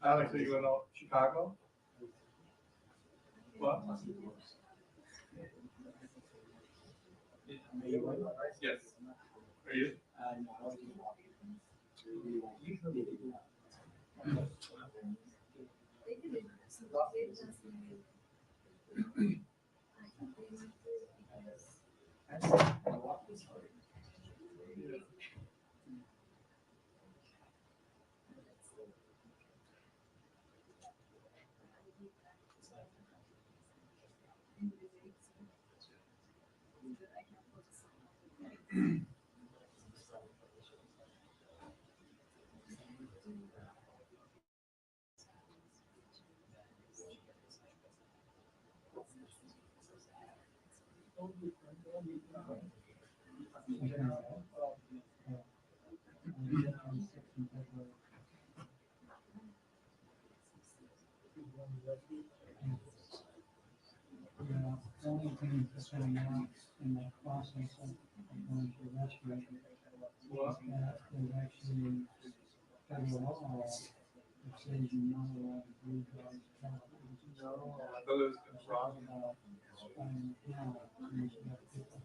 Alex, are you in Chicago? What? Yes. Are you? The only thing that's going on in that process of going to rescue is that there's actually federal law that says you're not allowed to breathe dogs. No, I thought it was wrong. Now, you have people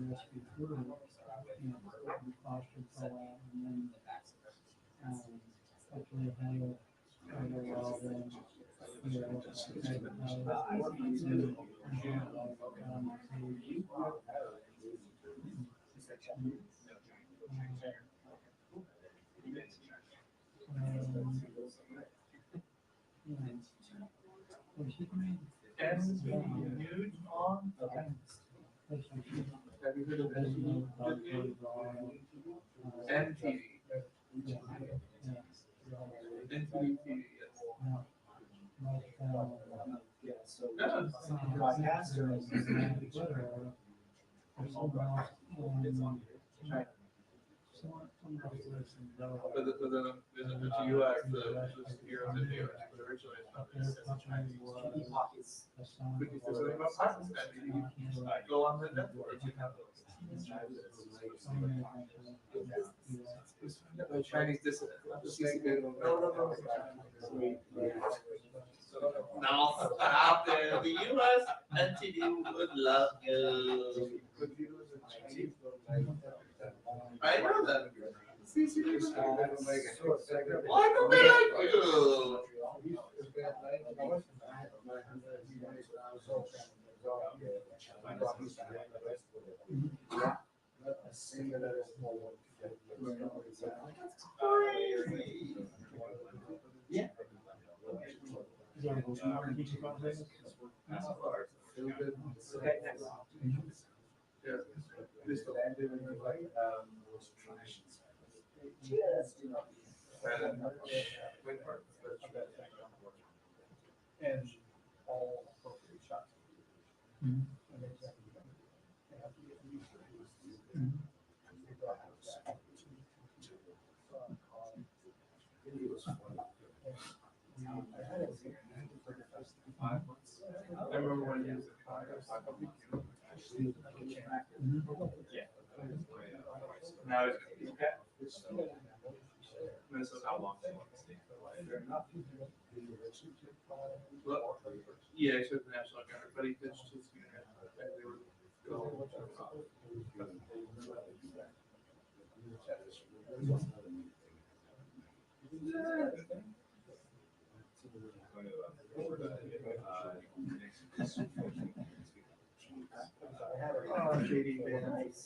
rescue through, foster co-op, and then actually have federal law then. And nude on? Have you heard of NTV? NTV TV, yes. But the GUI for the heroes and heroes, but originally it's not. Because there's something about Pakistan. Go on the network. Chinese dissident. No, out there, the US NTV would love you. I know that. Why don't they like you? Crazy. Yeah. Okay, next. Yeah. And all appropriate shots. I remember when he was in Congress. Yeah. Now he's okay. Minnesota, how long they want to stay? Well, yeah, he served the National Guard, but he pitched his unit. And they were going. JD, it's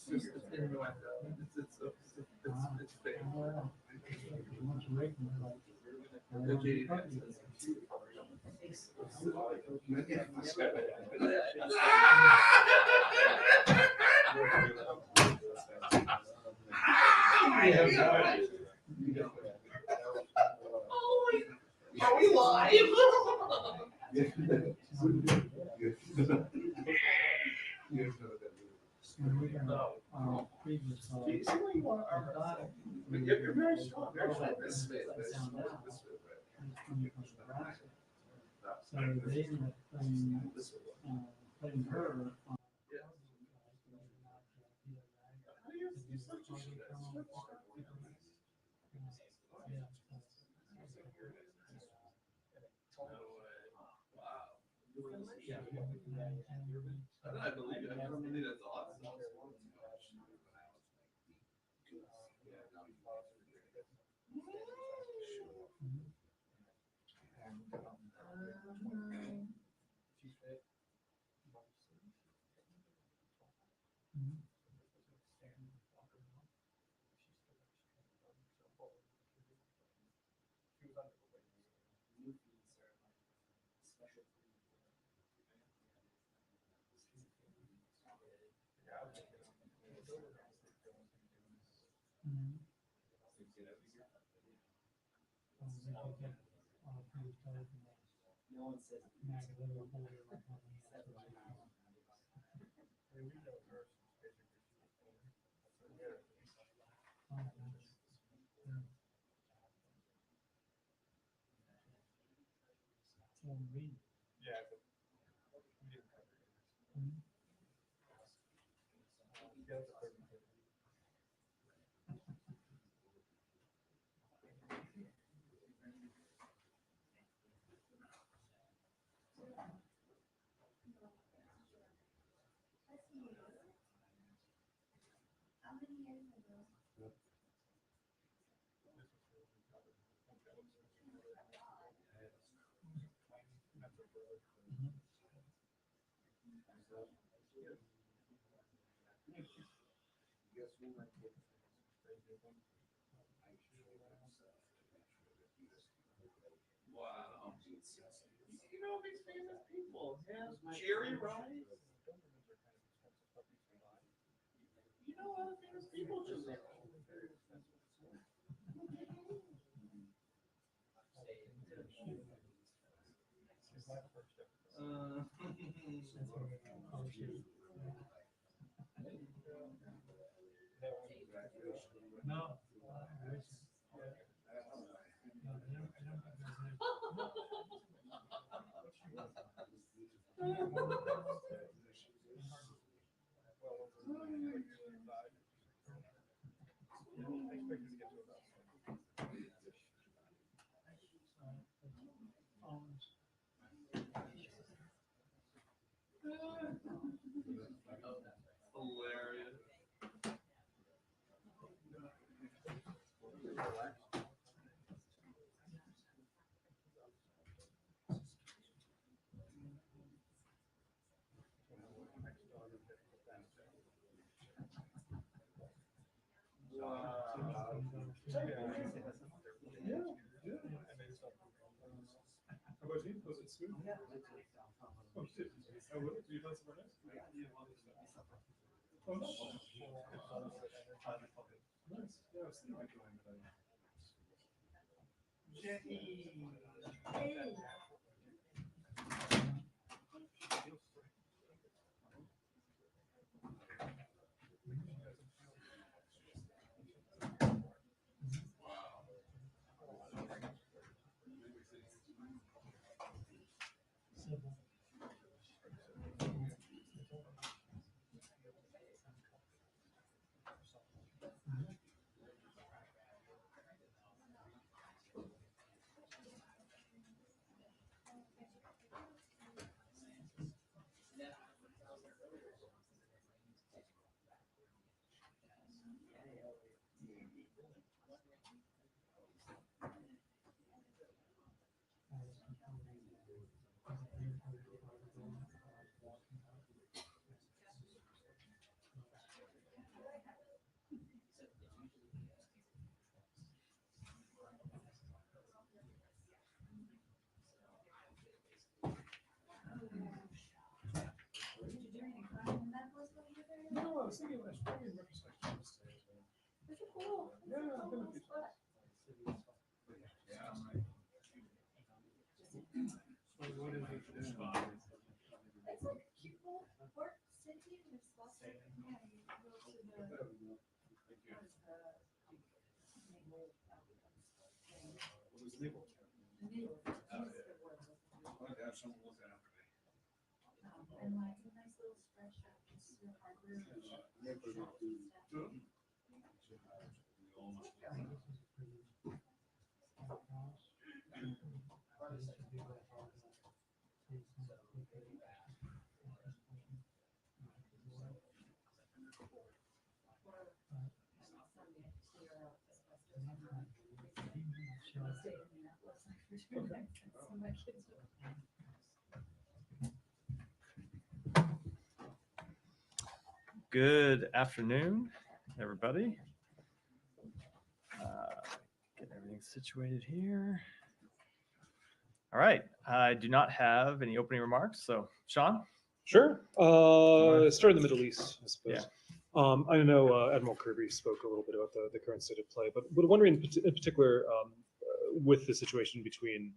just innuendo. It's fake. The JD Are we live? When we were, previous, You see where you are? But you're very strong, very strong. This way, this way, this way. coming from Nebraska. So they ended up putting her on. I believe it. I believe that's awesome. No one says. Yeah, but we didn't cover it. Yeah, it's a 30. Wow. You know these famous people. Yeah, Jerry Rice. You know all the famous people just there. No. Hilarious. Wow. Yeah, yeah. And they just don't. How about you? Was it smooth? Yeah. Oh, shit. Oh, what? You done somewhere else? Oh, nice. Nice. Yeah, I was thinking about going, but Jenny. no, I was thinking last spring in retrospect. Yeah, I've been a few times. Yeah. What is it? And like a nice little spreadsheet, just to our group. Good afternoon, everybody. Get everything situated here. All right. I do not have any opening remarks. So, Sean? Sure. Start in the Middle East, I suppose. I know Admiral Kirby spoke a little bit about the current state of play, but wondering in particular with the situation between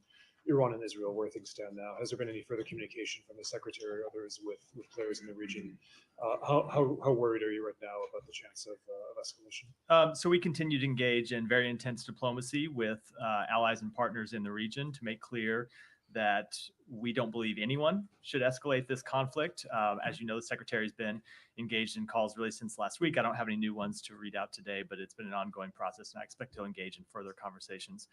Iran and Israel, where things stand now, has there been any further communication from the secretary or others with players in the region? How worried are you right now about the chance of escalation? So we continue to engage in very intense diplomacy with allies and partners in the region to make clear that we don't believe anyone should escalate this conflict. As you know, the secretary has been engaged in calls really since last week. I don't have any new ones to read out today, but it's been an ongoing process, and I expect to engage in further conversations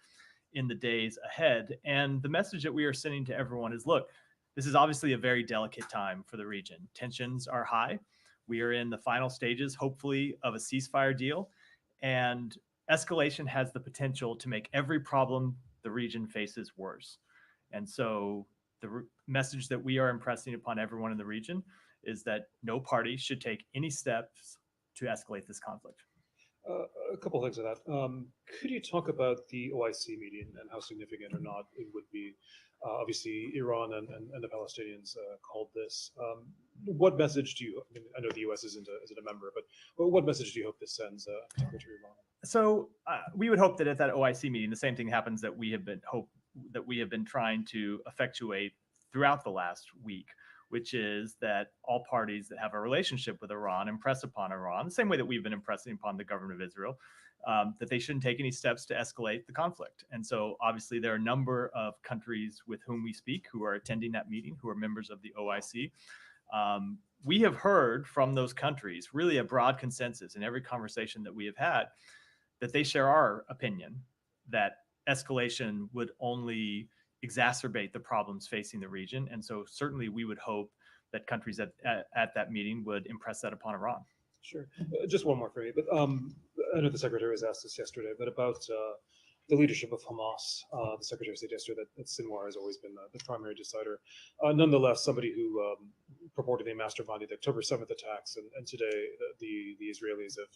in the days ahead. And the message that we are sending to everyone is, look, this is obviously a very delicate time for the region. Tensions are high. We are in the final stages, hopefully, of a ceasefire deal. And escalation has the potential to make every problem the region faces worse. And so the message that we are impressing upon everyone in the region is that no party should take any steps to escalate this conflict. A couple things of that. Could you talk about the OIC meeting and how significant or not it would be? Obviously, Iran and the Palestinians called this. What message do you? I mean, I know the U.S. isn't a member, but what message do you hope this sends, particularly to Iran? So we would hope that at that OIC meeting, the same thing happens that we have been trying to effectuate throughout the last week, which is that all parties that have a relationship with Iran impress upon Iran, the same way that we've been impressing upon the government of Israel, that they shouldn't take any steps to escalate the conflict. And so obviously there are a number of countries with whom we speak who are attending that meeting, who are members of the OIC. We have heard from those countries really a broad consensus in every conversation that we have had that they share our opinion that escalation would only exacerbate the problems facing the region. And so certainly we would hope that countries at that meeting would impress that upon Iran. Sure. Just one more for me, but I know the secretary was asked this yesterday, but about the leadership of Hamas. The secretary said yesterday that Sinwar has always been the primary decider. Nonetheless, somebody who purportedly masterminded the October 7th attacks, and today the Israelis have,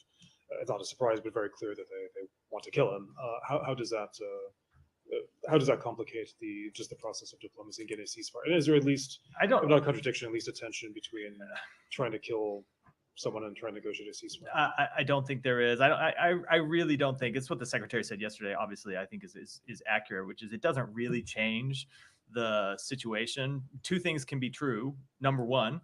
it's not a surprise, but very clear that they want to kill him. How does that complicate the process of diplomacy and getting a ceasefire? And is there at least, not a contradiction, at least a tension between trying to kill someone and trying to negotiate a ceasefire? I don't think there is. I really don't think. It's what the secretary said yesterday. Obviously, I think is accurate, which is it doesn't really change the situation. Two things can be true. Number one,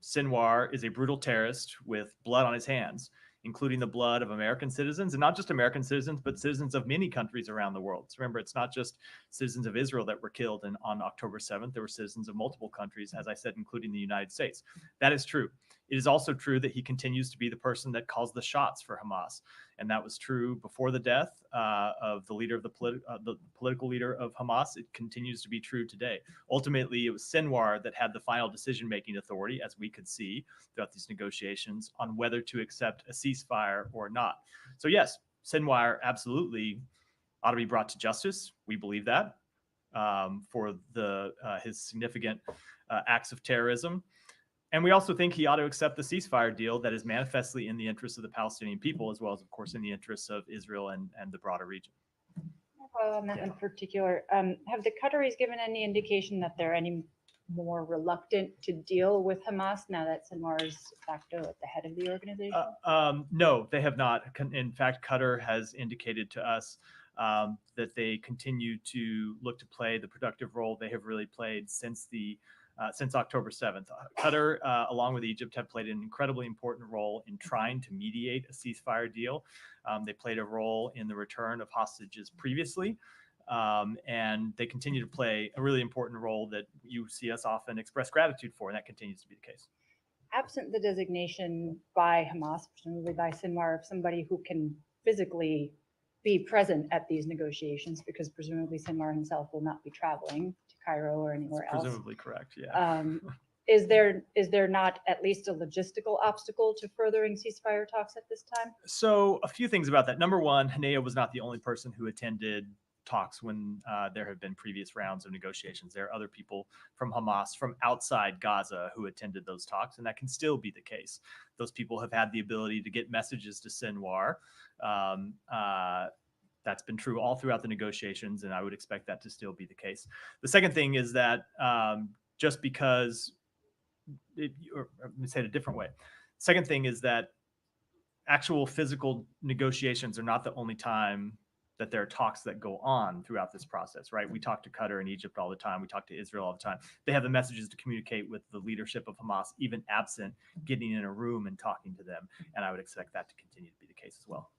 Sinwar is a brutal terrorist with blood on his hands, including the blood of American citizens, and not just American citizens, but citizens of many countries around the world. So remember, it's not just citizens of Israel that were killed on October 7th. There were citizens of multiple countries, as I said, including the United States. That is true. It is also true that he continues to be the person that calls the shots for Hamas. And that was true before the death of the leader of the political leader of Hamas. It continues to be true today. Ultimately, it was Sinwar that had the final decision-making authority, as we could see throughout these negotiations, on whether to accept a ceasefire or not. So yes, Sinwar absolutely ought to be brought to justice. We believe that for his significant acts of terrorism. And we also think he ought to accept the ceasefire deal that is manifestly in the interests of the Palestinian people, as well as, of course, in the interests of Israel and the broader region. On that in particular, have the Qataris given any indication that they're any more reluctant to deal with Hamas now that Sinwar is de facto at the head of the organization? No, they have not. In fact, Qatar has indicated to us that they continue to look to play the productive role they have really played since October 7th. Qatar, along with Egypt, have played an incredibly important role in trying to mediate a ceasefire deal. They played a role in the return of hostages previously. And they continue to play a really important role that you see us often express gratitude for, and that continues to be the case. Absent the designation by Hamas, presumably by Sinwar, of somebody who can physically be present at these negotiations, because presumably Sinwar himself will not be traveling to Cairo or anywhere else. Presumably correct, yeah. Is there not at least a logistical obstacle to furthering ceasefire talks at this time? So a few things about that. Number one, Hanea was not the only person who attended talks when there have been previous rounds of negotiations. There are other people from Hamas, from outside Gaza, who attended those talks, and that can still be the case. Those people have had the ability to get messages to Sinwar. That's been true all throughout the negotiations, and I would expect that to still be the case. The second thing is that just because, or let me say it a different way. Second thing is that actual physical negotiations are not the only time that there are talks that go on throughout this process, right? We talk to Qatar and Egypt all the time. We talk to Israel all the time. They have the messages to communicate with the leadership of Hamas, even absent getting in a room and talking to them. And I would expect that to continue to be the case as well.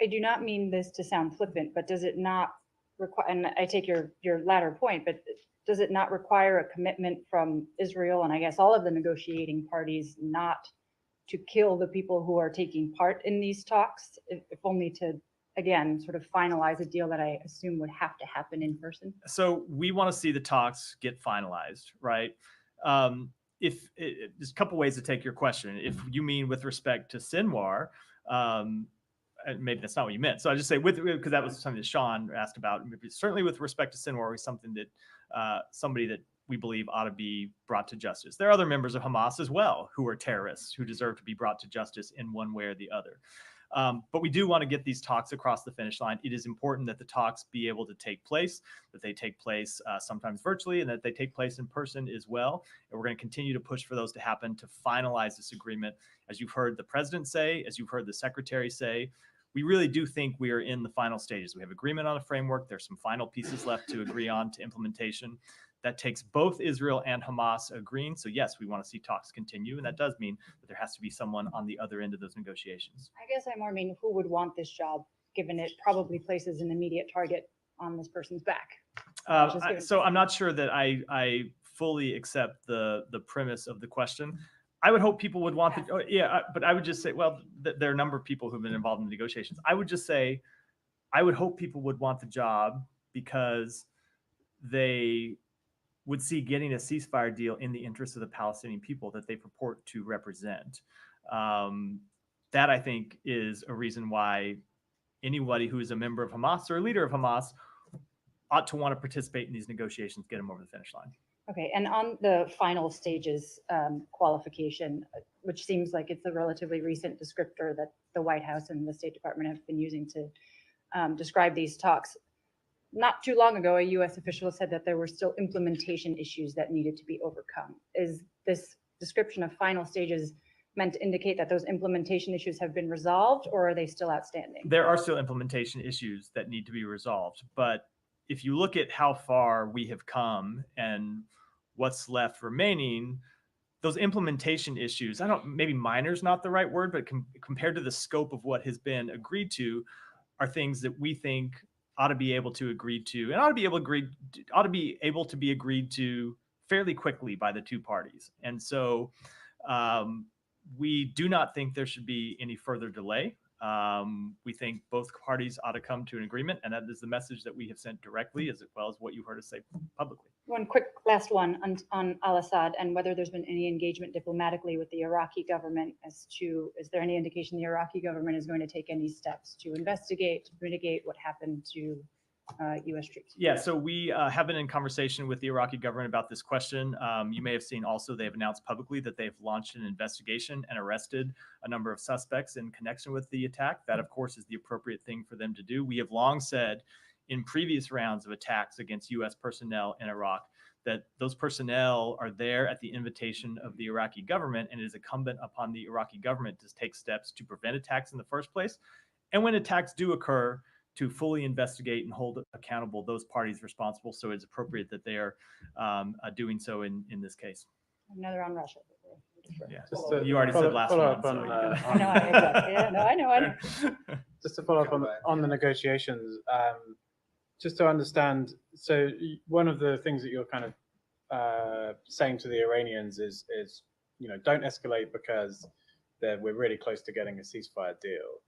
I do not mean this to sound flippant, but does it not require, and I take your latter point, but does it not require a commitment from Israel and I guess all of the negotiating parties not to kill the people who are taking part in these talks, if only to, again, sort of finalize a deal that I assume would have to happen in person? So we want to see the talks get finalized, right? There's a couple ways to take your question. If you mean with respect to Sinwar, maybe that's not what you meant. So I just say because that was something that Sean asked about. Certainly with respect to Sinwar was something that somebody that we believe ought to be brought to justice. There are other members of Hamas as well who are terrorists who deserve to be brought to justice in one way or the other. But we do want to get these talks across the finish line. It is important that the talks be able to take place, that they take place sometimes virtually, and that they take place in person as well. And we're going to continue to push for those to happen to finalize this agreement. As you've heard the president say, as you've heard the secretary say, we really do think we are in the final stages. We have agreement on a framework. There's some final pieces left to agree on to implementation. That takes both Israel and Hamas agreeing. So yes, we want to see talks continue. And that does mean that there has to be someone on the other end of those negotiations. I guess I more mean who would want this job, given it probably places an immediate target on this person's back. So I'm not sure that I fully accept the premise of the question. I would hope people would want but I would just say, well, there are a number of people who've been involved in the negotiations. I would just say, I would hope people would want the job because they would see getting a ceasefire deal in the interest of the Palestinian people that they purport to represent. That I think is a reason why anybody who is a member of Hamas or a leader of Hamas ought to want to participate in these negotiations, get them over the finish line. Okay, and on the final stages qualification, which seems like it's a relatively recent descriptor that the White House and the State Department have been using to describe these talks. Not too long ago, a U.S. official said that there were still implementation issues that needed to be overcome. Is this description of final stages meant to indicate that those implementation issues have been resolved, or are they still outstanding? There are still implementation issues that need to be resolved. But if you look at how far we have come and what's left remaining, those implementation issues, maybe minor is not the right word, but compared to the scope of what has been agreed to, are things that we think ought to be able to agree to, and ought to be able to be agreed to fairly quickly by the two parties. And so we do not think there should be any further delay. We think both parties ought to come to an agreement, and that is the message that we have sent directly, as well as what you heard us say publicly. One quick last one on al-Assad and whether there's been any engagement diplomatically with the Iraqi government as to, is there any indication the Iraqi government is going to take any steps to investigate, to mitigate what happened to U.S. troops? Yeah, so we have been in conversation with the Iraqi government about this question. You may have seen also they've announced publicly that they've launched an investigation and arrested a number of suspects in connection with the attack. That, of course, is the appropriate thing for them to do. We have long said in previous rounds of attacks against U.S. personnel in Iraq that those personnel are there at the invitation of the Iraqi government, and it is incumbent upon the Iraqi government to take steps to prevent attacks in the first place. And when attacks do occur, to fully investigate and hold accountable those parties responsible. So it's appropriate that they are doing so in this case. Another on Russia. Yeah, you already said last one. So I know. Just to follow up on the negotiations, just to understand, so one of the things that you're kind of saying to the Iranians is don't escalate because we're really close to getting a ceasefire deal.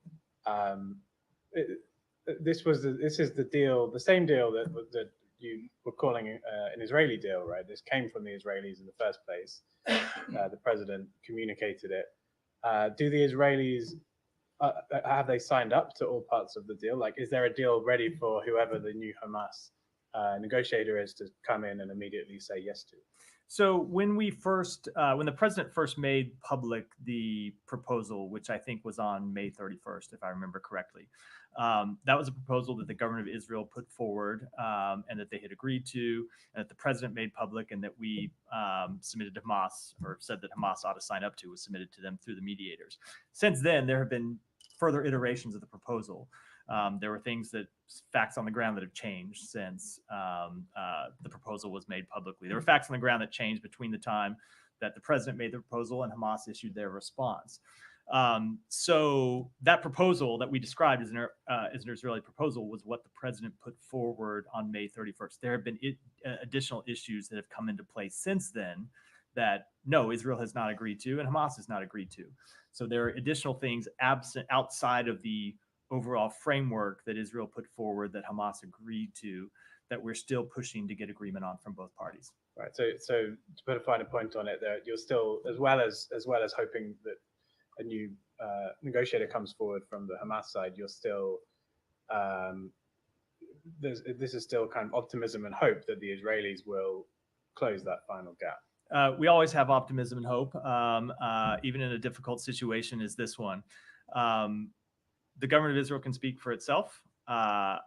This is the deal, the same deal that you were calling an Israeli deal, right? This came from the Israelis in the first place. The president communicated it. Do the Israelis have they signed up to all parts of the deal? Like, is there a deal ready for whoever the new Hamas negotiator is to come in and immediately say yes to? So when the president first made public the proposal, which I think was on May 31st, if I remember correctly, that was a proposal that the government of Israel put forward and that they had agreed to, and that the president made public, and that we submitted to Hamas, or said that Hamas ought to sign up to, was submitted to them through the mediators. Since then, there have been further iterations of the proposal. There were facts on the ground that have changed since the proposal was made publicly. There were facts on the ground that changed between the time that the president made the proposal and Hamas issued their response. So that proposal that we described as an Israeli proposal was what the president put forward on May 31st. There have been additional issues that have come into place since then that no, Israel has not agreed to and Hamas has not agreed to. So there are additional things absent outside of the overall framework that Israel put forward that Hamas agreed to, that we're still pushing to get agreement on from both parties. Right. So to put a finer point on it, there you're still, as well as hoping that a new negotiator comes forward from the Hamas side, you're still this is still kind of optimism and hope that the Israelis will close that final gap. We always have optimism and hope, even in a difficult situation as this one. The government of Israel can speak for itself. I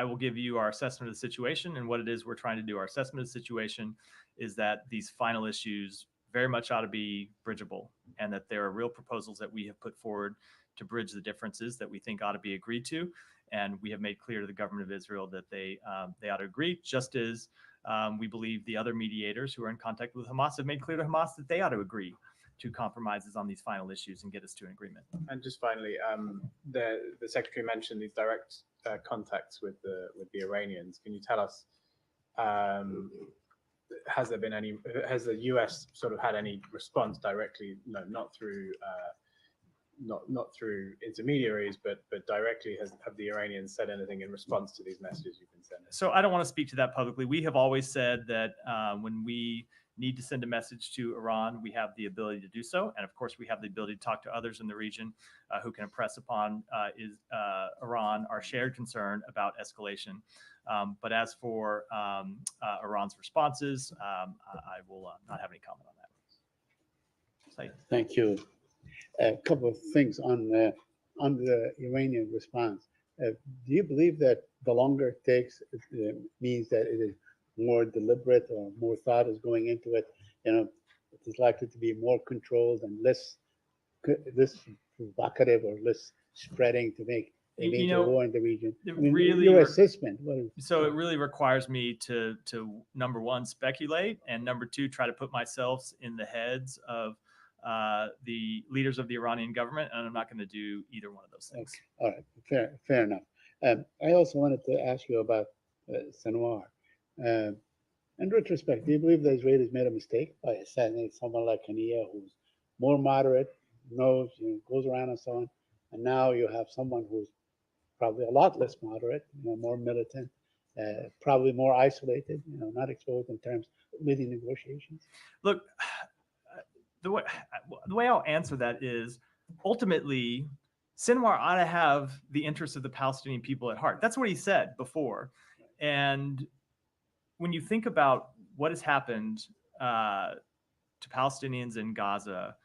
will give you our assessment of the situation and what it is we're trying to do. Our assessment of the situation is that these final issues very much ought to be bridgeable, and that there are real proposals that we have put forward to bridge the differences that we think ought to be agreed to. And we have made clear to the government of Israel that they ought to agree, just as we believe the other mediators who are in contact with Hamas have made clear to Hamas that they ought to agree to compromises on these final issues and get us to an agreement. And just finally, the secretary mentioned these direct contacts with the Iranians. Can you tell us, has the US sort of had any response directly? No, not through intermediaries, but directly. Have the Iranians said anything in response to these messages you've been sending? So I don't want to speak to that publicly. We have always said that when we need to send a message to Iran, we have the ability to do so. And of course, we have the ability to talk to others in the region who can impress upon Iran our shared concern about escalation. But as for Iran's responses, I will not have any comment on that. Thank you. A couple of things on the Iranian response. Do you believe that the longer it takes, it means that it is more deliberate or more thought is going into it? It is likely to be more controlled and less provocative or less spreading to make a major war in the region. Your assessment. So it really requires me to number one, speculate, and number two, try to put myself in the heads of the leaders of the Iranian government, and I'm not going to do either one of those things. Okay. All right, fair enough. I also wanted to ask you about Sinwar. In retrospect, do you believe the Israelis made a mistake by assassinating someone like Haniya, who's more moderate, knows, goes around and so on, and now you have someone who's probably a lot less moderate, more militant, probably more isolated, not exposed in terms of leading negotiations? Look, the way I'll answer that is ultimately Sinwar ought to have the interests of the Palestinian people at heart. That's what he said before. And when you think about what has happened to Palestinians in Gaza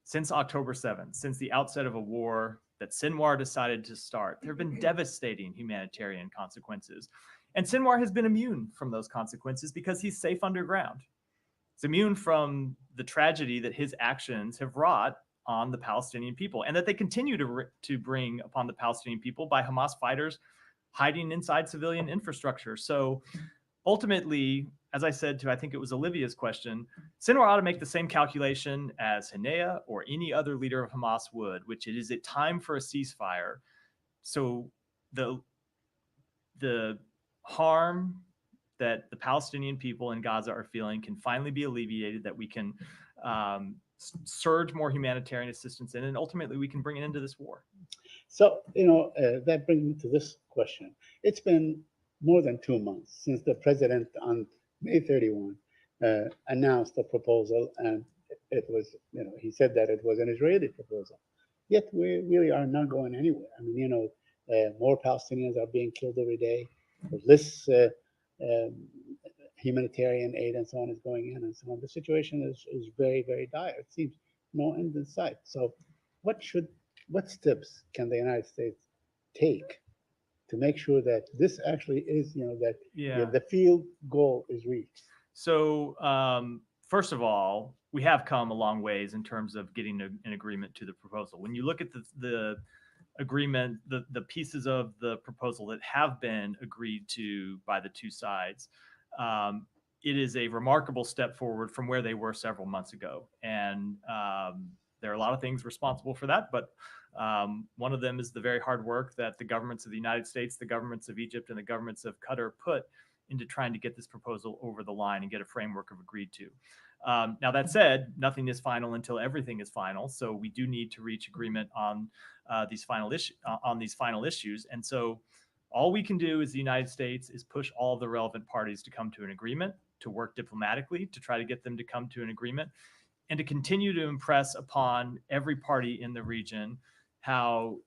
since October 7th, since the outset of a war that Sinwar decided to start, there have been devastating humanitarian consequences. And Sinwar has been immune from those consequences because he's safe underground. He's immune from the tragedy that his actions have wrought on the Palestinian people, and that they continue to bring upon the Palestinian people by Hamas fighters hiding inside civilian infrastructure. So ultimately, as I said to, I think it was Olivia's question, Sinwar ought to make the same calculation as Haniya or any other leader of Hamas would, which is it time for a ceasefire. So the harm that the Palestinian people in Gaza are feeling can finally be alleviated, that we can surge more humanitarian assistance in, and ultimately we can bring an end to this war. So, that brings me to this question. It's been more than 2 months since the president on May 31 announced a proposal, and it was, he said that it was an Israeli proposal. Yet we really are not going anywhere. I mean, more Palestinians are being killed every day. Less humanitarian aid and so on is going in and so on. The situation is very, very dire. It seems no end in sight. So what steps can the United States take to make sure that this actually is, that the field goal is reached? So first of all, we have come a long ways in terms of getting an agreement to the proposal. When you look at the agreement, the pieces of the proposal that have been agreed to by the two sides, it is a remarkable step forward from where they were several months ago. And there are a lot of things responsible for that, but one of them is the very hard work that the governments of the United States, the governments of Egypt, and the governments of Qatar put into trying to get this proposal over the line and get a framework of agreed to. Now, that said, nothing is final until everything is final. So we do need to reach agreement on these final issues. And so all we can do as the United States is push all of the relevant parties to come to an agreement, to work diplomatically, to try to get them to come to an agreement, and to continue to impress upon every party in the region how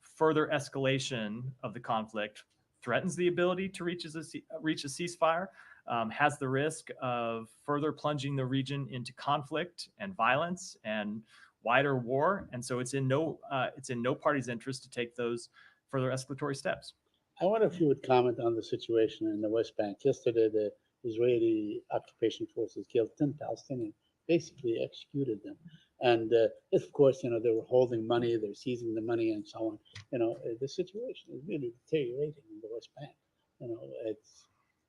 further escalation of the conflict threatens the ability to reach a ceasefire, has the risk of further plunging the region into conflict and violence and wider war. And so it's in no party's interest to take those further escalatory steps. I wonder if you would comment on the situation in the West Bank. Yesterday, the Israeli occupation forces killed 10 Palestinians, basically executed them. And of course, they were holding money, they're seizing the money and so on. The situation is really deteriorating in the West Bank. It's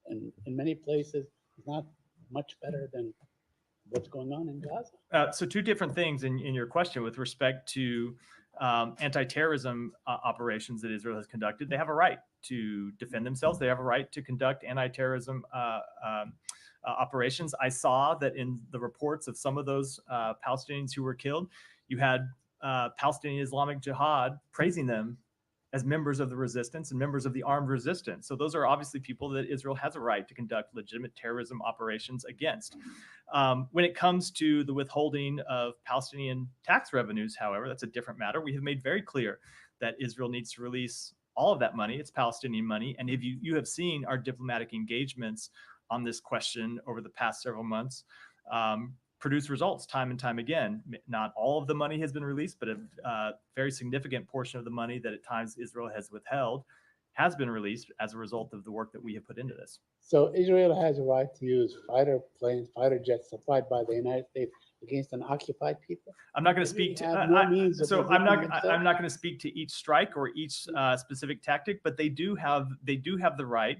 in many places, it's not much better than what's going on in Gaza. So two different things in your question with respect to anti-terrorism operations that Israel has conducted. They have a right to defend themselves. They have a right to conduct anti-terrorism operations. I saw that in the reports of some of those Palestinians who were killed, you had Palestinian Islamic Jihad praising them as members of the resistance and members of the armed resistance. So those are obviously people that Israel has a right to conduct legitimate terrorism operations against. When it comes to the withholding of Palestinian tax revenues, however, that's a different matter. We have made very clear that Israel needs to release all of that money. It's Palestinian money. And if you have seen our diplomatic engagements on this question over the past several months, produce results time and time again. Not all of the money has been released, but a very significant portion of the money that at times Israel has withheld has been released as a result of the work that we have put into this. So Israel has a right to use fighter planes, fighter jets supplied by the United States against an occupied people? I'm not going to speak to. I'm not going to speak to each strike or each specific tactic, but they do have the right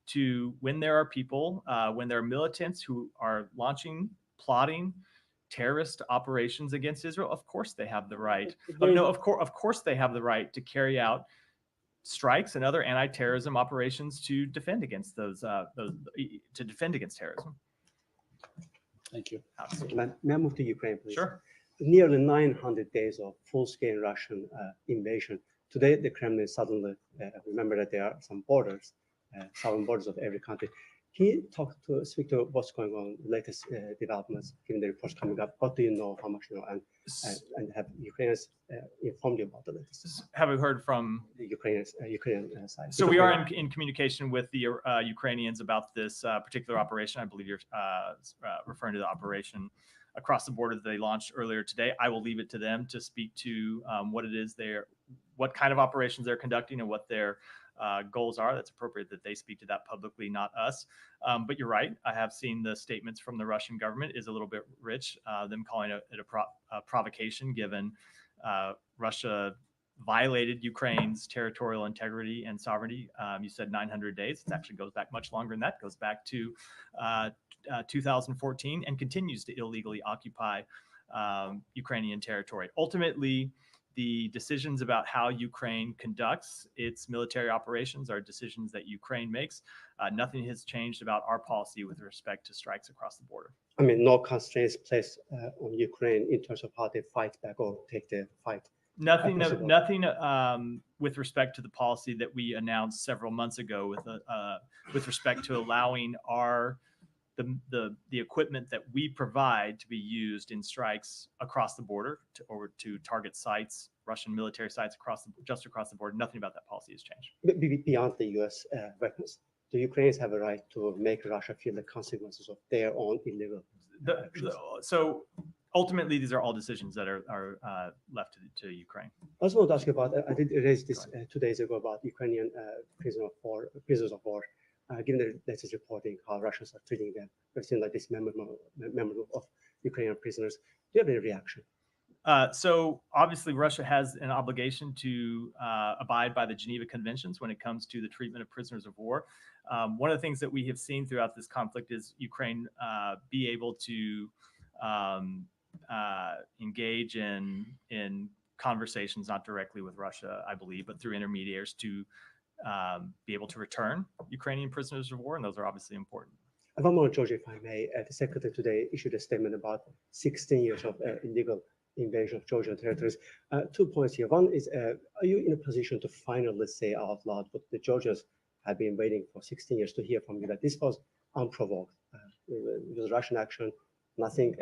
to, when there are people, when there are militants who are plotting terrorist operations against Israel, of course they have the right. Of course they have the right to carry out strikes and other anti-terrorism operations to defend against terrorism. Thank you. May I move to Ukraine, please? Sure. Nearly 900 days of full-scale Russian invasion. Today, the Kremlin suddenly remember that there are some borders, southern borders of every country. Can you speak to what's going on, latest developments, given the reports coming up? What do you know, how much you know, and have Ukrainians informed you about the latest? Have we heard from the Ukrainian side? So we are in communication with the Ukrainians about this particular operation. I believe you're referring to the operation across the border that they launched earlier today. I will leave it to them to speak to what kind of operations they're conducting and what their goals are. That's appropriate that they speak to that publicly, not us. But you're right. I have seen the statements from the Russian government is a little bit rich, them calling it a provocation, given Russia violated Ukraine's territorial integrity and sovereignty. You said 900 days. It actually goes back much longer than that. It goes back to 2014 and continues to illegally occupy Ukrainian territory. Ultimately, the decisions about how Ukraine conducts its military operations are decisions that Ukraine makes. Nothing has changed about our policy with respect to strikes across the border. I mean, no constraints placed on Ukraine in terms of how they fight back or take the fight. Nothing with respect to the policy that we announced several months ago with respect to allowing the equipment that we provide to be used in strikes across the border to target sites, Russian military sites just across the border. Nothing about that policy has changed. Beyond the U.S. Weapons, the Ukrainians have a right to make Russia feel the consequences of their own illegal actions. So ultimately, these are all decisions that are left to Ukraine. I also want to ask you about, I did raise this 2 days ago about Ukrainian prisoners of war. Given the latest reporting, how Russians are treating them, we've seen like this memorandum of Ukrainian prisoners. Do you have any reaction? So obviously, Russia has an obligation to abide by the Geneva Conventions when it comes to the treatment of prisoners of war. One of the things that we have seen throughout this conflict is Ukraine be able to engage in conversations, not directly with Russia, I believe, but through intermediaries to be able to return Ukrainian prisoners of war, and those are obviously important. One more, George, if I may. The Secretary today issued a statement about 16 years of illegal invasion of Georgian territories. 2 points here. One is, are you in a position to finally say out loud what the Georgians have been waiting for 16 years to hear from you, that this was unprovoked? It was Russian action. Nothing,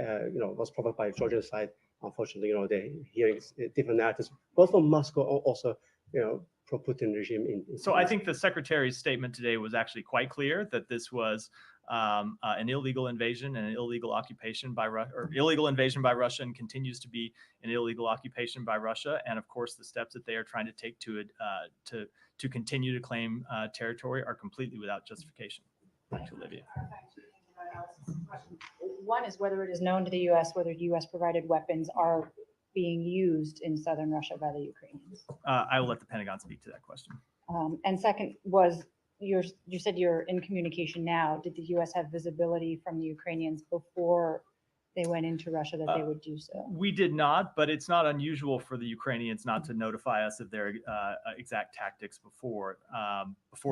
was provoked by the Georgian side. Unfortunately, they're hearing different narratives, both from Moscow, also, pro-Putin regime. So I think the Secretary's statement today was actually quite clear that this was an illegal invasion and an illegal occupation by illegal invasion by Russia, and continues to be an illegal occupation by Russia. And of course, the steps that they are trying to take to continue to claim territory are completely without justification. Back to Olivia. One is whether it is known to the U.S. whether U.S. provided weapons are being used in southern Russia by the Ukrainians. I will let the Pentagon speak to that question. And second was, you said you're in communication now. Did the U.S. have visibility from the Ukrainians before they went into Russia that they would do so? We did not, but it's not unusual for the Ukrainians not to notify us of their exact tactics before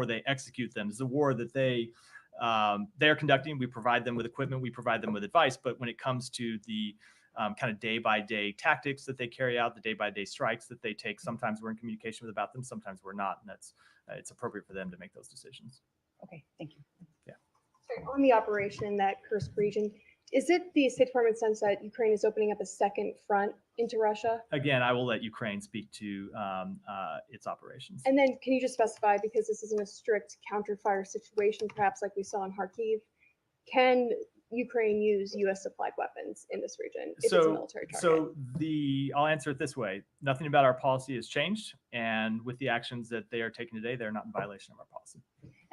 they execute them. It's a war that they are conducting. We provide them with equipment, we provide them with advice, but when it comes to the kind of day-by-day tactics that they carry out, the day-by-day strikes that they take, sometimes we're in communication about them, sometimes we're not, and it's appropriate for them to make those decisions. Okay, thank you. Yeah. Sorry, on the operation in that Kursk region, is it the State Department sense that Ukraine is opening up a second front into Russia? Again, I will let Ukraine speak to its operations. And then can you just specify, because this isn't a strict counter-fire situation, perhaps like we saw in Kharkiv, can Ukraine use U.S. supplied weapons in this region if it's a military target? I'll answer it this way. Nothing about our policy has changed. And with the actions that they are taking today, they're not in violation of our policy.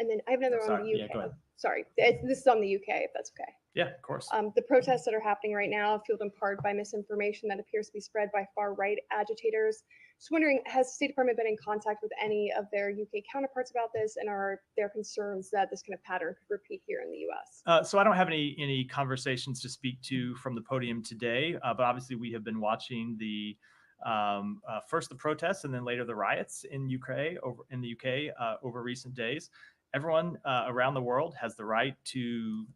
And then I have another on the UK. Yeah, go ahead. Sorry, this is on the UK, if that's okay. Yeah, of course. The protests that are happening right now, fueled in part by misinformation that appears to be spread by far-right agitators. Just wondering, has the State Department been in contact with any of their UK counterparts about this, and are there concerns that this kind of pattern could repeat here in the US? So I don't have any conversations to speak to from the podium today, but obviously we have been watching first the protests and then later the riots in the UK over recent days. Everyone around the world has the right to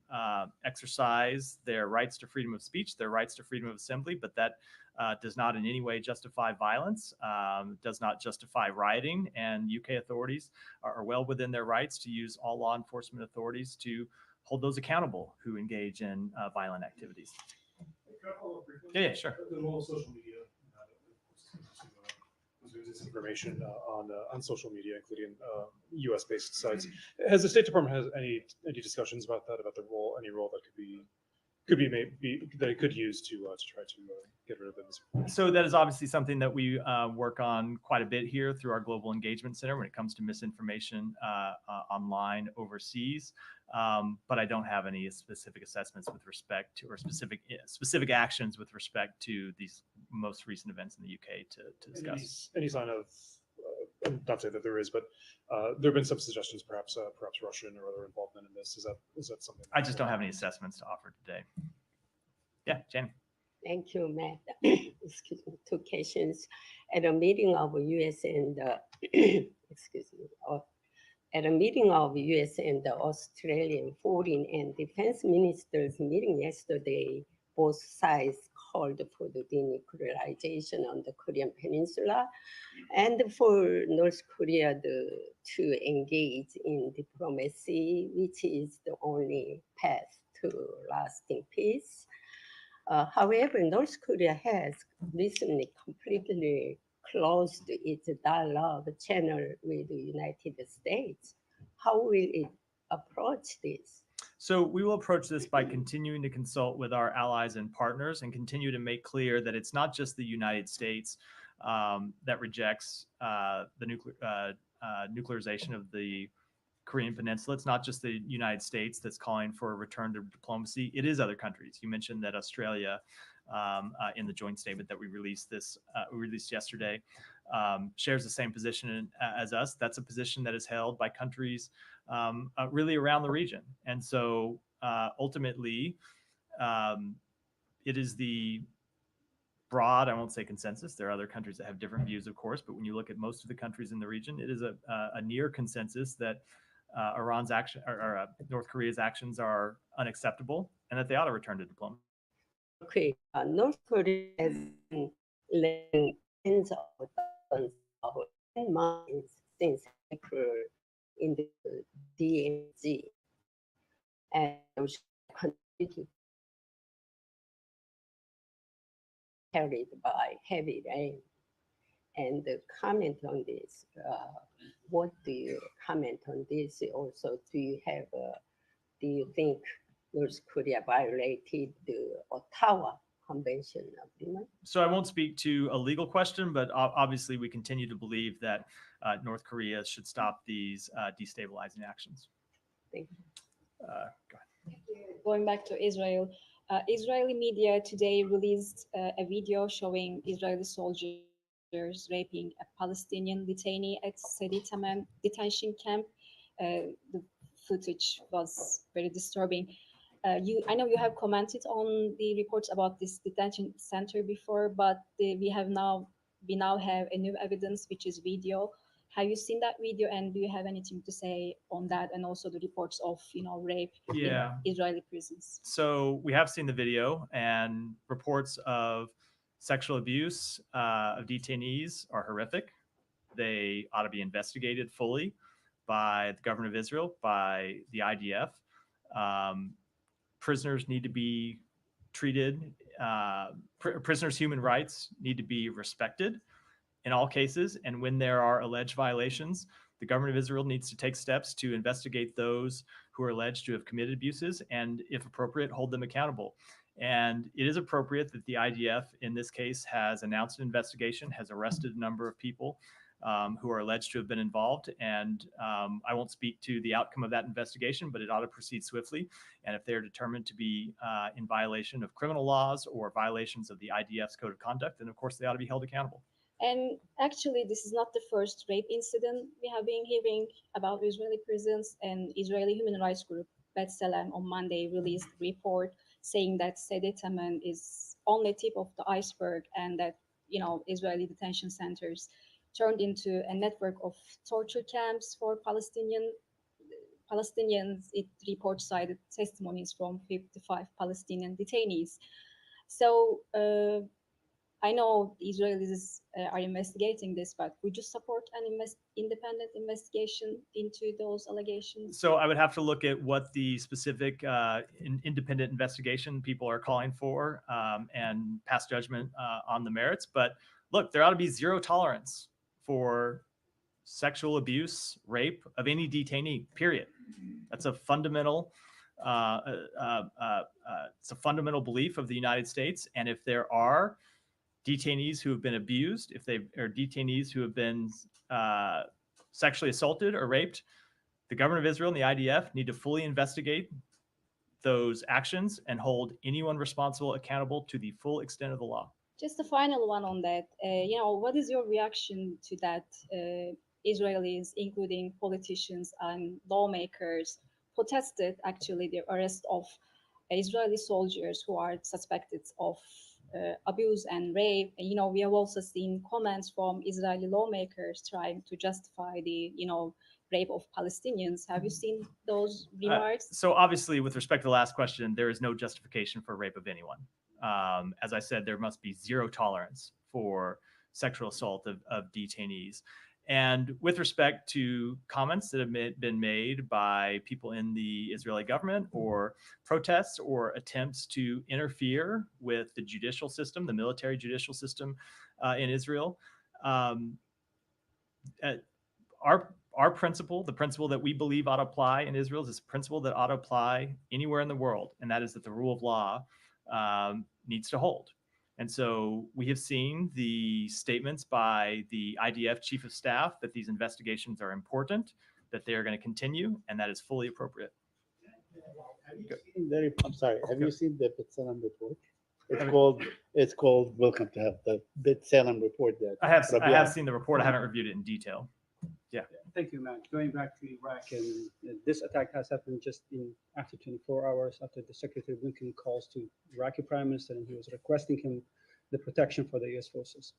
exercise their rights to freedom of speech, their rights to freedom of assembly, but that does not in any way justify violence, does not justify rioting, and UK authorities are well within their rights to use all law enforcement authorities to hold those accountable who engage in violent activities. Yeah, sure. The role of social media, disinformation on social media, including U.S.-based sites. Has the State Department has any discussions about that? About any role that could be made that it could use to try to get rid of them? So that is obviously something that we work on quite a bit here through our Global Engagement Center when it comes to misinformation online overseas. But I don't have any specific assessments with respect to, or specific actions with respect to these most recent events in the UK to discuss. Any sign of, not to say that there is, but there have been some suggestions, perhaps Russian or other involvement in this. Is that something? I just don't have any assessments to offer today. Yeah, Jenny. Thank you, Matt. Excuse me, 2 questions. at a meeting of U.S. and excuse me, at a meeting of U.S. and the Australian Foreign and Defense Ministers meeting yesterday, both sides called for the denuclearization on the Korean Peninsula and for North Korea to engage in diplomacy, which is the only path to lasting peace. However, North Korea has recently completely closed its dialogue channel with the United States. How will it approach this? So we will approach this by continuing to consult with our allies and partners and continue to make clear that it's not just the United States that rejects the nuclearization of the Korean Peninsula. It's not just the United States that's calling for a return to diplomacy. It is other countries. You mentioned that Australia, in the joint statement that we released yesterday, shares the same position as us. That's a position that is held by countries really around the region. And so ultimately, it is the broad, I won't say consensus. There are other countries that have different views, of course, but when you look at most of the countries in the region, it is a near consensus that Iran's action or North Korea's actions are unacceptable and that they ought to return to diplomacy. Okay, North Korea has been letting tens of thousands of mines since April in the DMZ, and continue to carried by heavy rain. And the comment on this, what do you comment on this? Also, do you think North Korea violated the Ottawa Convention Agreement? So I won't speak to a legal question, but obviously we continue to believe that North Korea should stop these destabilizing actions. Thank you. Go ahead. Going back to Israel, Israeli media today released a video showing Israeli soldiers raping a Palestinian detainee at Sidi Taman detention camp. The footage was very disturbing. I know you have commented on the reports about this detention center before, but we now have a new evidence, which is video. Have you seen that video, and do you have anything to say on that, and also the reports of rape in Israeli prisons? So we have seen the video, and reports of sexual abuse of detainees are horrific. They ought to be investigated fully by the government of Israel, by the IDF. Prisoners need to be treated. Prisoners' human rights need to be respected in all cases, and when there are alleged violations, the government of Israel needs to take steps to investigate those who are alleged to have committed abuses and, if appropriate, hold them accountable. And it is appropriate that the IDF, in this case, has announced an investigation, has arrested a number of people who are alleged to have been involved. And I won't speak to the outcome of that investigation, but it ought to proceed swiftly. And if they're determined to be in violation of criminal laws or violations of the IDF's code of conduct, then of course they ought to be held accountable. And actually, this is not the first rape incident we have been hearing about Israeli prisons. And Israeli human rights group B'Tselem on Monday released a report saying that Sidi Taman is only tip of the iceberg, and that Israeli detention centers turned into a network of torture camps for Palestinians. It reports cited testimonies from 55 Palestinian detainees. So I know the Israelis are investigating this, but would you support an independent investigation into those allegations? So I would have to look at what the specific independent investigation people are calling for and pass judgment on the merits. But look, there ought to be zero tolerance for sexual abuse, rape of any detainee, period. That's a fundamental it's a fundamental belief of the United States. And if there are detainees who have been abused, if they are detainees who have been sexually assaulted or raped, the government of Israel and the IDF need to fully investigate those actions and hold anyone responsible accountable to the full extent of the law. Just a final one on that. What is your reaction to that? Israelis, including politicians and lawmakers, protested actually the arrest of Israeli soldiers who are suspected of abuse and rape. And, we have also seen comments from Israeli lawmakers trying to justify the, rape of Palestinians. Have you seen those remarks? So obviously, with respect to the last question, there is no justification for rape of anyone. As I said, there must be zero tolerance for sexual assault of detainees. And with respect to comments that have been made by people in the Israeli government or protests or attempts to interfere with the judicial system, the military judicial system in Israel, our principle, the principle that we believe ought to apply in Israel, is this principle that ought to apply anywhere in the world, and that is that the rule of law needs to hold. And so we have seen the statements by the IDF chief of staff that these investigations are important, that they are going to continue, and that is fully appropriate. I'm sorry. Have you seen the B'Tselem report? It's called Welcome to Hell, the B'Tselem report. That I have seen the report. I haven't reviewed it in detail. Yeah. Thank you, Matt. Going back to Iraq, and this attack has happened just after 24 hours after the Secretary Blinken calls to Iraqi Prime Minister, and he was requesting him the protection for the U.S. forces.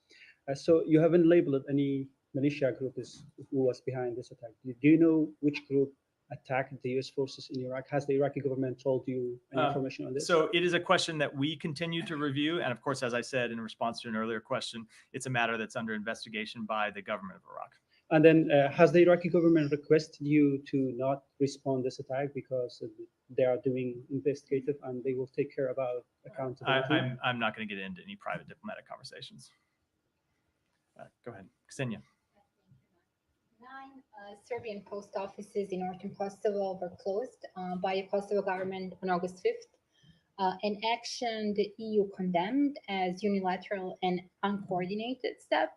So you haven't labeled any militia group who was behind this attack. Do you know which group attacked the U.S. forces in Iraq? Has the Iraqi government told you any information on this? So it is a question that we continue to review. And of course, as I said in response to an earlier question, it's a matter that's under investigation by the government of Iraq. And then has the Iraqi government requested you to not respond this attack because they are doing investigative and they will take care about accountability? I'm not going to get into any private diplomatic conversations. Go ahead, Ksenia. 9 Serbian post offices in northern Kosovo were closed by the Kosovo government on August 5th. An action the EU condemned as unilateral and uncoordinated step,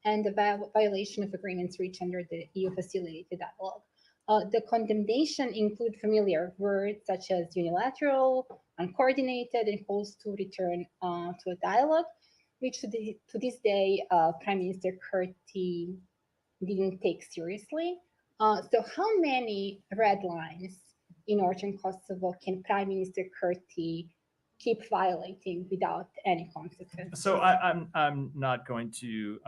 and the violation of agreements reached under the EU-facilitated dialogue. The condemnation include familiar words such as unilateral, uncoordinated, and calls to return to a dialogue, which to this day, Prime Minister Kurti didn't take seriously. So how many red lines in northern Kosovo can Prime Minister Kurti keep violating without any consequences? So I'm not going to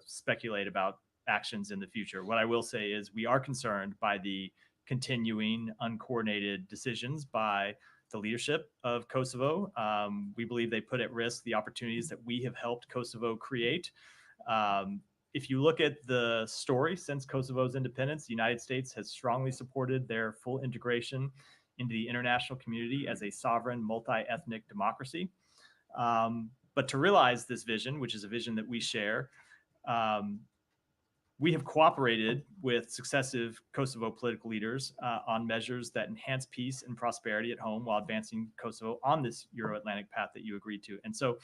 speculate about actions in the future. What I will say is we are concerned by the continuing uncoordinated decisions by the leadership of Kosovo. We believe they put at risk the opportunities that we have helped Kosovo create. If you look at the story since Kosovo's independence, the United States has strongly supported their full integration into the international community as a sovereign, multi-ethnic democracy. But to realize this vision, which is a vision that we share, we have cooperated with successive Kosovo political leaders on measures that enhance peace and prosperity at home while advancing Kosovo on this Euro-Atlantic path that you agreed to. And so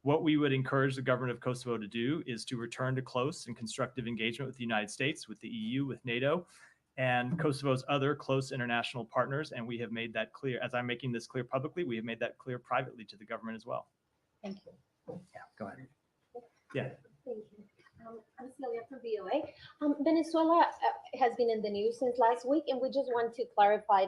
what we would encourage the government of Kosovo to do is to return to close and constructive engagement with the United States, with the EU, with NATO, and Kosovo's other close international partners. And we have made that clear. As I'm making this clear publicly, we have made that clear privately to the government as well. Thank you. Yeah, go ahead. Yeah. Thank you. I'm Celia from VOA. Venezuela has been in the news since last week, and we just want to clarify.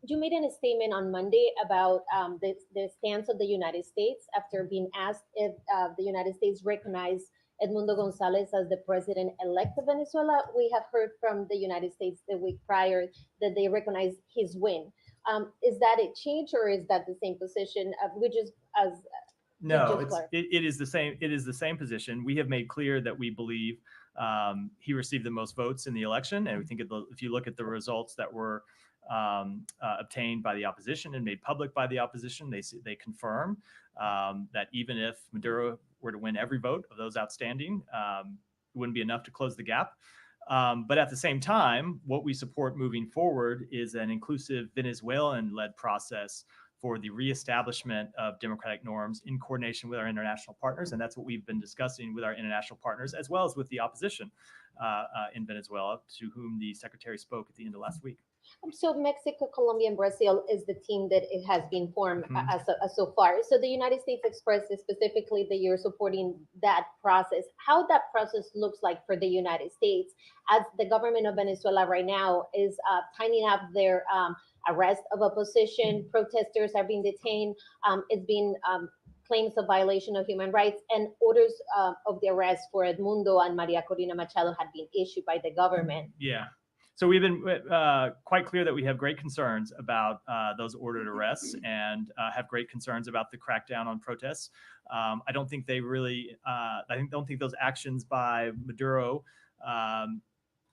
You made a statement on Monday about the stance of the United States after being asked if the United States recognized Edmundo Gonzalez as the president-elect of Venezuela. We have heard from the United States the week prior that they recognize his win. Is that a change, or is that the same position? No, it is the same. It is the same position. We have made clear that we believe he received the most votes in the election, and we think if you look at the results that were obtained by the opposition and made public by the opposition, they confirm that even if Maduro were to win every vote of those outstanding, it wouldn't be enough to close the gap. But at the same time, what we support moving forward is an inclusive Venezuelan-led process for the reestablishment of democratic norms in coordination with our international partners. And that's what we've been discussing with our international partners, as well as with the opposition in Venezuela, to whom the secretary spoke at the end of last week. So Mexico, Colombia, and Brazil is the team that it has been formed as so far. So the United States expressed specifically that you're supporting that process. How that process looks like for the United States, as the government of Venezuela right now is tightening up their arrest of opposition, protesters are being detained. It's been claims of violation of human rights, and orders of the arrest for Edmundo and Maria Corina Machado had been issued by the government. Yeah. So we've been quite clear that we have great concerns about those ordered arrests and have great concerns about the crackdown on protests. I don't think they really, don't think those actions by Maduro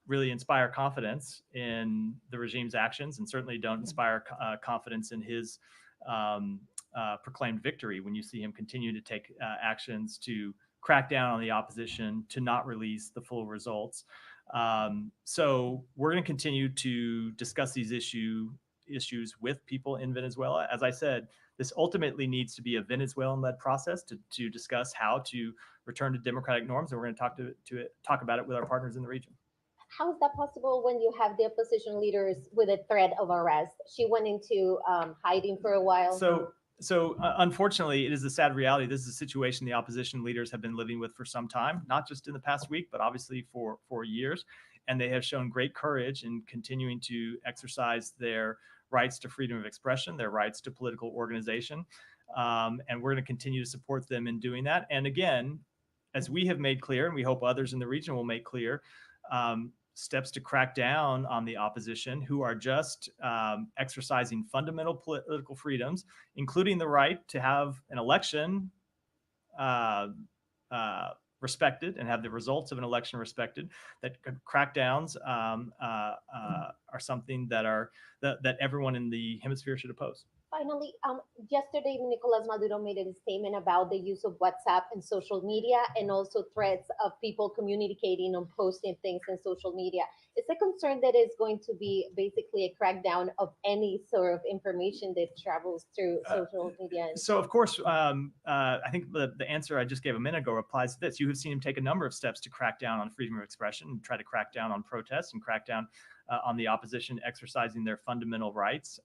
really inspire confidence in the regime's actions, and certainly don't inspire confidence in his proclaimed victory when you see him continue to take actions to crack down on the opposition, to not release the full results. So we're going to continue to discuss these issues with people in Venezuela. As I said, this ultimately needs to be a Venezuelan-led process to discuss how to return to democratic norms, and we're going to talk about it with our partners in the region. How is that possible when you have the opposition leaders with a threat of arrest? She went into hiding for a while. So unfortunately, it is a sad reality. This is a situation the opposition leaders have been living with for some time, not just in the past week, but obviously for years. And they have shown great courage in continuing to exercise their rights to freedom of expression, their rights to political organization. And we're going to continue to support them in doing that. And again, as we have made clear, and we hope others in the region will make clear, steps to crack down on the opposition who are just exercising fundamental political freedoms, including the right to have an election respected and have the results of an election respected. That crackdowns are something that everyone in the hemisphere should oppose. Finally, yesterday, Nicolas Maduro made a statement about the use of WhatsApp and social media, and also threats of people communicating and posting things in social media. Is a concern that is going to be basically a crackdown of any sort of information that travels through social media? So, of course, I think the answer I just gave a minute ago applies to this. You have seen him take a number of steps to crack down on freedom of expression, and try to crack down on protests, and crack down on the opposition exercising their fundamental rights.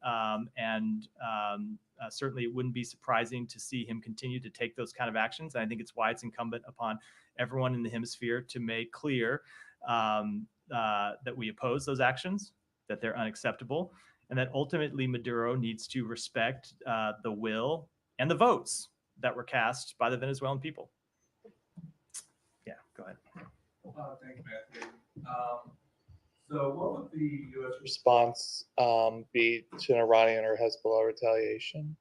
Certainly it wouldn't be surprising to see him continue to take those kind of actions. And I think it's why it's incumbent upon everyone in the hemisphere to make clear that we oppose those actions, that they're unacceptable, and that ultimately Maduro needs to respect the will and the votes that were cast by the Venezuelan people. Yeah, go ahead. Thank you, Matthew. So what would the U.S. response be to an Iranian or Hezbollah retaliation?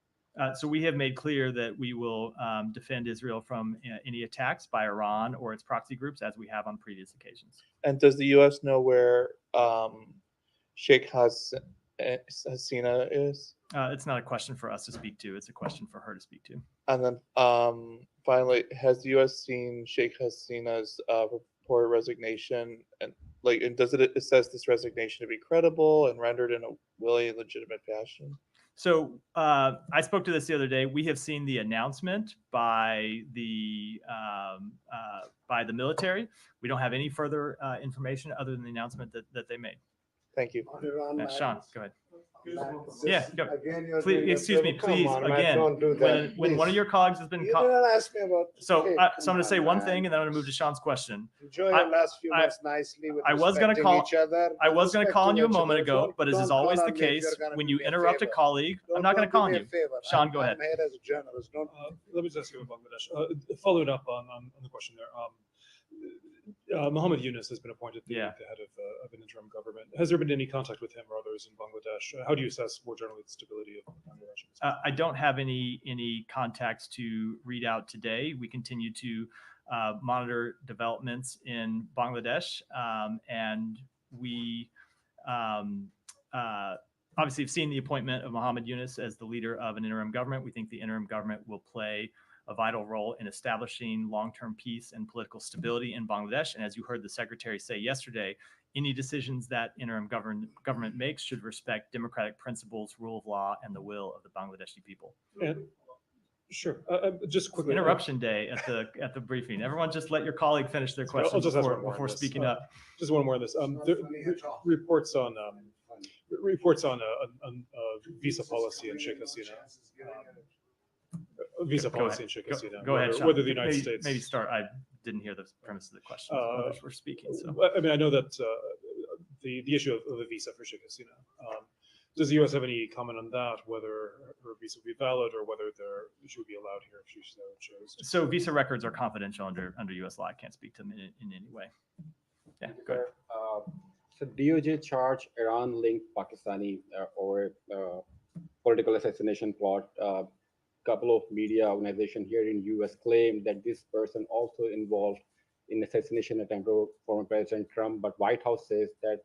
So we have made clear that we will defend Israel from any attacks by Iran or its proxy groups, as we have on previous occasions. And does the U.S. know where Sheikh Hasina is? It's not a question for us to speak to. It's a question for her to speak to. And then finally, has the U.S. seen Sheikh Hasina's reported resignation, and does it assess this resignation to be credible and rendered in a willing and legitimate fashion? So I spoke to this the other day. We have seen the announcement by the military. We don't have any further information other than the announcement that they made. Thank you. Sean, go ahead. Yeah, go. Again, Please, excuse me, please. Again, don't do that. when one of your colleagues has been You didn't ask me about. so Hey, I'm come going to say on, one man. thing, and then I'm going to move to Sean's question. Enjoy your last few months nicely with I was gonna respecting call- each other. I was going to call on you a Respecting moment each other. ago, but as is Don't always call the on me if case, you're gonna when do you me a interrupt a favor. colleague, I'm not going to Don't call on do you. me a favor. Sean, go ahead. I'm here as a journalist. Don't. Let me just ask you about Bangladesh. Following up on the question there. Mohammed Yunus has been appointed the head of an interim government. Has there been any contact with him or others in Bangladesh? How do you assess more generally the stability of Bangladesh? I don't have any contacts to read out today. We continue to monitor developments in Bangladesh, and we obviously have seen the appointment of Mohammed Yunus as the leader of an interim government. We think the interim government will play a vital role in establishing long-term peace and political stability in Bangladesh. And as you heard the secretary say yesterday, any decisions that interim government makes should respect democratic principles, rule of law, and the will of the Bangladeshi people. And, sure. Just quickly. Interruption day at the briefing. Everyone, just let your colleague finish their question before speaking up. Just one more on this. Reports on visa policy in Sheikh Hasina. Visa policy in Sheikh Hasina. Go ahead, Sean. Whether the United States maybe start. I didn't hear the premise of the question. Others were speaking. So I mean, I know that the issue of a visa for Sheikh Hasina. Does the U.S. have any comment on that, whether her visa will be valid or whether she would be allowed here if she so chose? So visa records are confidential under U.S. law. I can't speak to them in any way. Yeah, go ahead. So DOJ charged Iran-linked Pakistani over political assassination plot. Couple of media organizations here in US claim that this person also involved in assassination attempt of former President Trump, but White House says that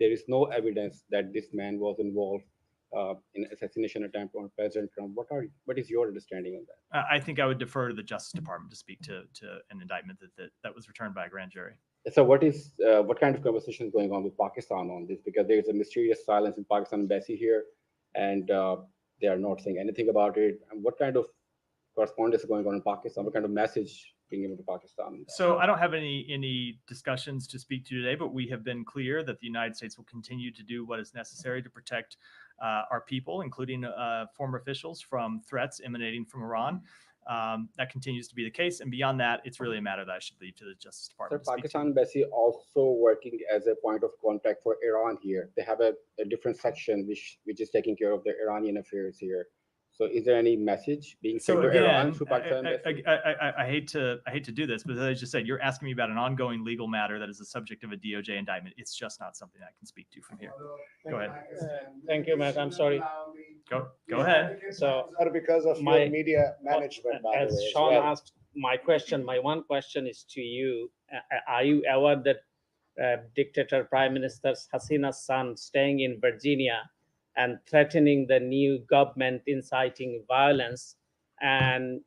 there is no evidence that this man was involved in assassination attempt on President Trump. What is your understanding of that? I think I would defer to the Justice Department to speak to an indictment that was returned by a grand jury. So what kind of conversation is going on with Pakistan on this? Because there is a mysterious silence in Pakistan embassy here, and they are not saying anything about it. And what kind of correspondence is going on in Pakistan? What kind of message being given to Pakistan? So I don't have any discussions to speak to today, but we have been clear that the United States will continue to do what is necessary to protect our people, including former officials, from threats emanating from Iran. That continues to be the case, and beyond that, it's really a matter that I should leave to the Justice Department. So Pakistan embassy also working as a point of contact for Iran here. They have a different section which is taking care of the Iranian affairs here. So is there any message being sent to Iran through Pakistan embassy? I hate to do this, but as I just said, you're asking me about an ongoing legal matter that is the subject of a DOJ indictment. It's just not something I can speak to from here. Go ahead. Thank you, Matt. I'm sorry. Go ahead. So because of my your media management, by as the way, as Sean well. asked my question, my one question is to you. Are you aware that dictator Prime Minister Hasina's son staying in Virginia and threatening the new government, inciting violence, and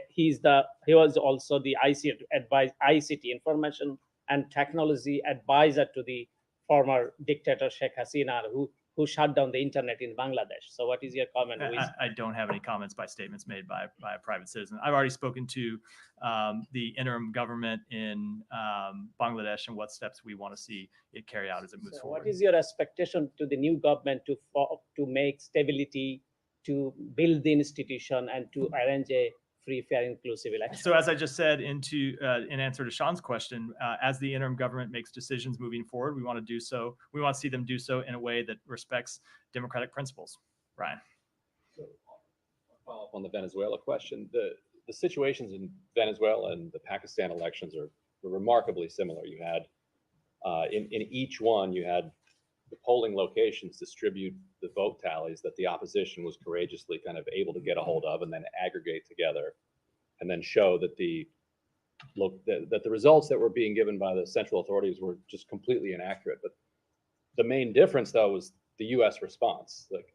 he was also the ICT, Information and Technology Advisor to the former dictator Sheikh Hasina, who shut down the internet in Bangladesh. So what is your comment? I don't have any comments by statements made by a private citizen. I've already spoken to the interim government in Bangladesh and what steps we want to see it carry out as it moves forward. What is your expectation to the new government to make stability, to build the institution, and to arrange a free, fair, inclusive election? So as I just said in answer to Sean's question, as the interim government makes decisions moving forward, we want to do so. We want to see them do so in a way that respects democratic principles. Ryan. So I'll follow up on the Venezuela question. The situations in Venezuela and the Pakistan elections were remarkably similar. You had in each one, you had the polling locations distribute the vote tallies that the opposition was courageously kind of able to get a hold of and then aggregate together and then show that the results that were being given by the central authorities were just completely inaccurate. But the main difference, though, was the U.S. response. Like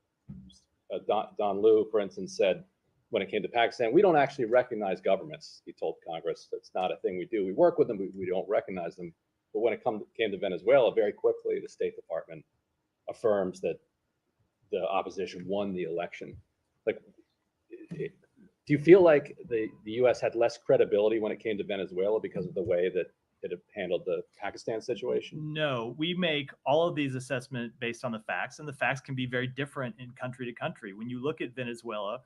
Don Liu, for instance, said when it came to Pakistan, we don't actually recognize governments. He told Congress that's not a thing we do. We work with them, but we don't recognize them. But when it came to Venezuela, very quickly, the State Department affirms that the opposition won the election. Like, do you feel like the U.S. had less credibility when it came to Venezuela because of the way that it had handled the Pakistan situation? No, we make all of these assessments based on the facts, and the facts can be very different in country to country. When you look at Venezuela,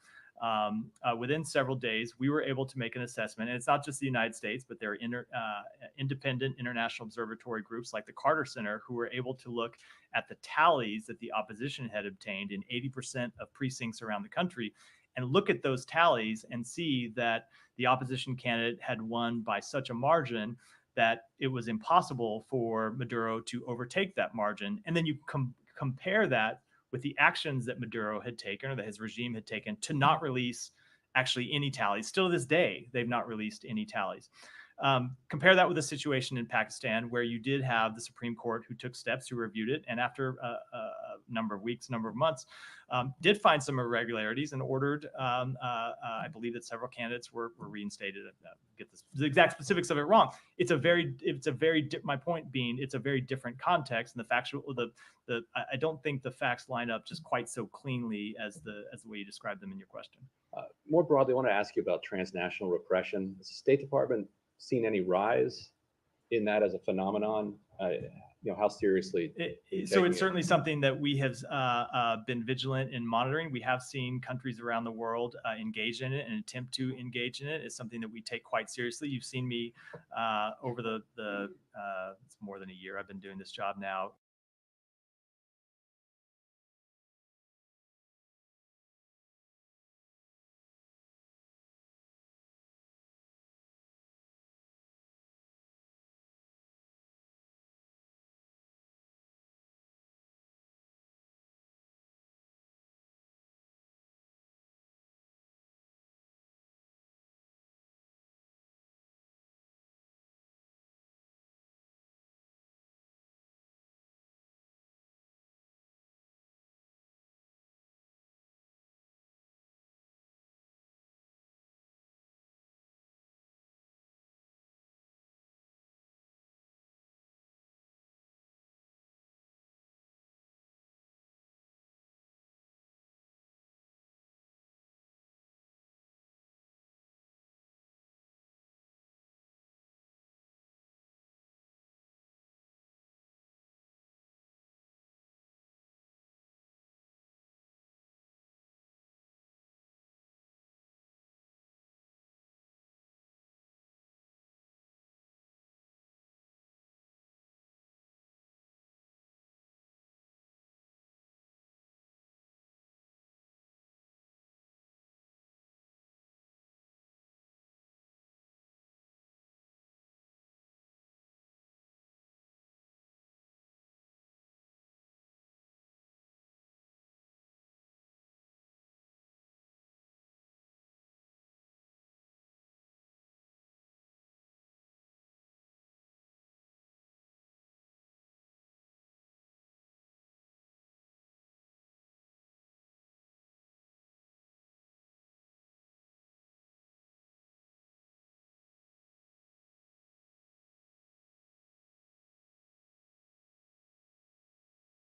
within several days, we were able to make an assessment. And it's not just the United States, but there are independent international observatory groups like the Carter Center who were able to look at the tallies that the opposition had obtained in 80% of precincts around the country and look at those tallies and see that the opposition candidate had won by such a margin that it was impossible for Maduro to overtake that margin. And then you compare that with the actions that Maduro had taken or that his regime had taken to not release actually any tallies. Still to this day, they've not released any tallies. Compare that with the situation in Pakistan, where you did have the Supreme Court who took steps, who reviewed it, and after a number of weeks, number of months, did find some irregularities and ordered, I believe that several candidates were reinstated. Get the exact specifics of it wrong. My point being, it's a very different context, and I don't think the facts line up just quite so cleanly as the way you described them in your question. More broadly, I want to ask you about transnational repression. Has the State Department seen any rise in that as a phenomenon? How seriously? So it's certainly something that we have been vigilant in monitoring. We have seen countries around the world engage in it and attempt to engage in it. It's something that we take quite seriously. You've seen me over it's more than a year I've been doing this job now,